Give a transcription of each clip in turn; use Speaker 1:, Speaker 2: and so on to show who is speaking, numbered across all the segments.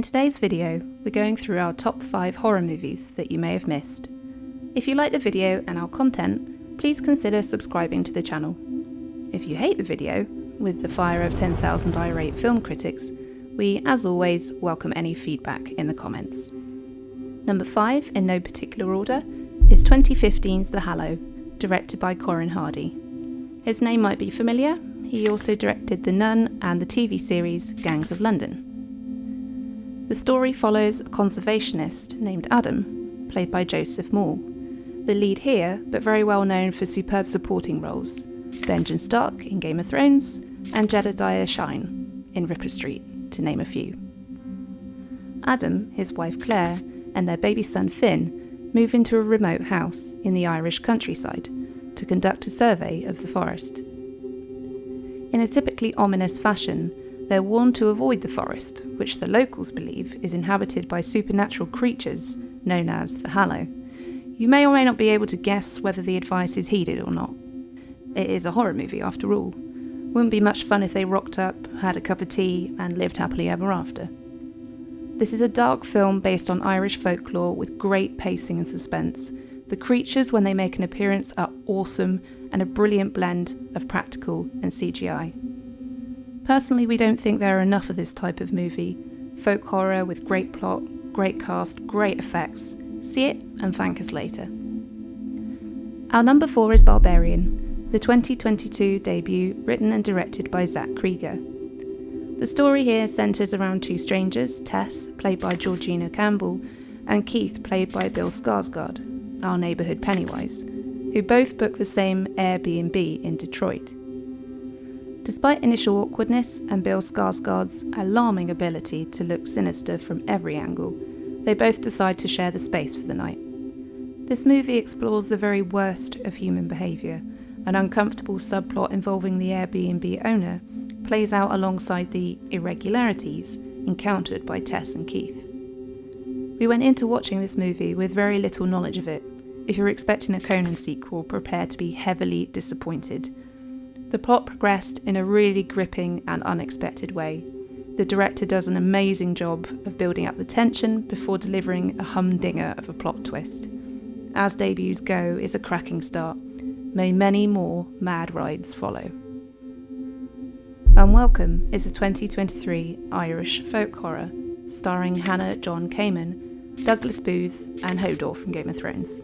Speaker 1: In today's video, we're going through our top 5 horror movies that you may have missed. If you like the video and our content, please consider subscribing to the channel. If you hate the video, with the fire of 10,000 irate film critics, we, as always, welcome any feedback in the comments. Number 5, in no particular order, is 2015's The Hallow, directed by Corin Hardy. His name might be familiar. He also directed The Nun and the TV series Gangs of London. The story follows a conservationist named Adam, played by Joseph Moore. The lead here, but very well known for superb supporting roles, Benjen Stark in Game of Thrones, and Jedediah Shine in Ripper Street, to name a few. Adam, his wife Claire, and their baby son Finn move into a remote house in the Irish countryside to conduct a survey of the forest. In a typically ominous fashion, they're warned to avoid the forest, which the locals believe is inhabited by supernatural creatures known as the Hallow. You may or may not be able to guess whether the advice is heeded or not. It is a horror movie after all. Wouldn't be much fun if they rocked up, had a cup of tea, and lived happily ever after. This is a dark film based on Irish folklore with great pacing and suspense. The creatures, when they make an appearance, are awesome and a brilliant blend of practical and CGI. Personally, we don't think there are enough of this type of movie. Folk horror with great plot, great cast, great effects. See it and thank us later. Our number 4 is Barbarian, the 2022 debut written and directed by Zach Krieger. The story here centres around two strangers, Tess, played by Georgina Campbell, and Keith, played by Bill Skarsgård, our neighbourhood Pennywise, who both book the same Airbnb in Detroit. Despite initial awkwardness and Bill Skarsgård's alarming ability to look sinister from every angle, they both decide to share the space for the night. This movie explores the very worst of human behaviour. An uncomfortable subplot involving the Airbnb owner plays out alongside the irregularities encountered by Tess and Keith. We went into watching this movie with very little knowledge of it. If you're expecting a Conan sequel, prepare to be heavily disappointed. The plot progressed in a really gripping and unexpected way. The director does an amazing job of building up the tension before delivering a humdinger of a plot twist. As debuts go, it's a cracking start. May many more mad rides follow. Unwelcome is a 2023 Irish folk horror starring Hannah John Kamen, Douglas Booth and Hodor from Game of Thrones.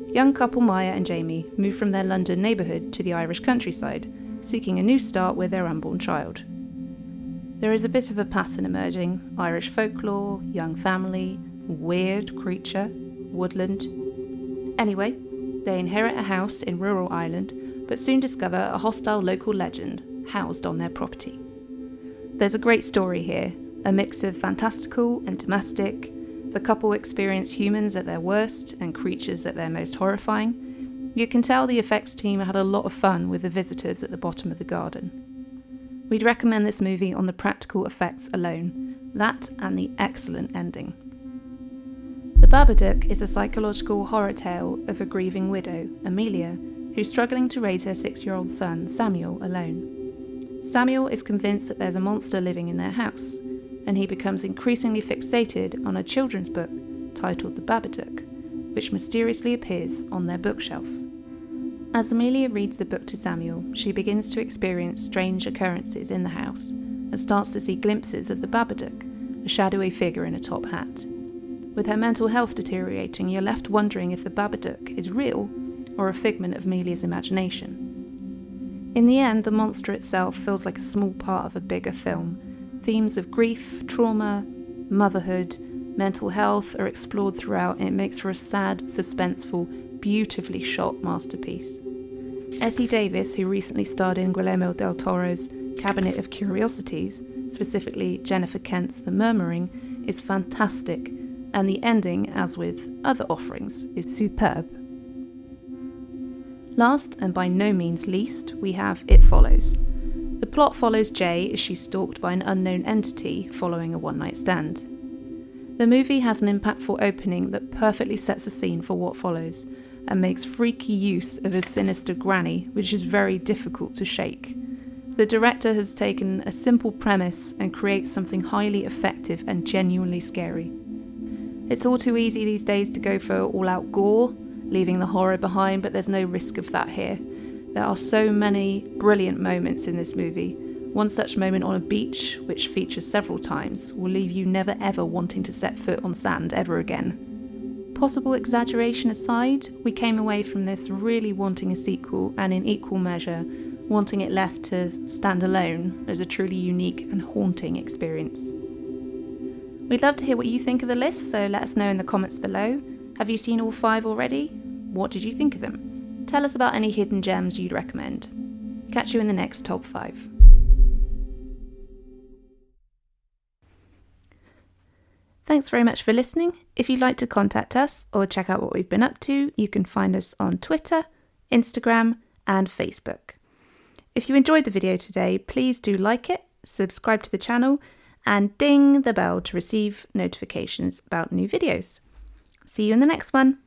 Speaker 1: Young couple Maya and Jamie move from their London neighbourhood to the Irish countryside, seeking a new start with their unborn child. There is a bit of a pattern emerging: Irish folklore, young family, weird creature, woodland. Anyway, they inherit a house in rural Ireland, but soon discover a hostile local legend housed on their property. There's a great story here, a mix of fantastical and domestic. The couple experience humans at their worst and creatures at their most horrifying. You can tell the effects team had a lot of fun with the visitors at the bottom of the garden. We'd recommend this movie on the practical effects alone, that and the excellent ending. The Babadook is a psychological horror tale of a grieving widow, Amelia, who's struggling to raise her 6-year-old son, Samuel, alone. Samuel is convinced that there's a monster living in their house, and he becomes increasingly fixated on a children's book titled The Babadook, which mysteriously appears on their bookshelf. As Amelia reads the book to Samuel, she begins to experience strange occurrences in the house and starts to see glimpses of the Babadook, a shadowy figure in a top hat. With her mental health deteriorating, you're left wondering if the Babadook is real or a figment of Amelia's imagination. In the end, the monster itself feels like a small part of a bigger film. Themes of grief, trauma, motherhood, mental health are explored throughout, and it makes for a sad, suspenseful, beautifully shot masterpiece. Essie Davis, who recently starred in Guillermo del Toro's Cabinet of Curiosities, specifically Jennifer Kent's The Murmuring, is fantastic, and the ending, as with other offerings, is superb. Last, and by no means least, we have It Follows. The plot follows Jay as she's stalked by an unknown entity following a one-night stand. The movie has an impactful opening that perfectly sets the scene for what follows, and makes freaky use of a sinister granny, which is very difficult to shake. The director has taken a simple premise and creates something highly effective and genuinely scary. It's all too easy these days to go for all-out gore, leaving the horror behind, but there's no risk of that here. There are so many brilliant moments in this movie. One such moment on a beach, which features several times, will leave you never ever wanting to set foot on sand ever again. Possible exaggeration aside, we came away from this really wanting a sequel, and in equal measure, wanting it left to stand alone as a truly unique and haunting experience. We'd love to hear what you think of the list, so let us know in the comments below. Have you seen all 5 already? What did you think of them? Tell us about any hidden gems you'd recommend. Catch you in the next top 5. Thanks very much for listening. If you'd like to contact us or check out what we've been up to, you can find us on Twitter, Instagram, and Facebook. If you enjoyed the video today, please do like it, subscribe to the channel, and ding the bell to receive notifications about new videos. See you in the next one.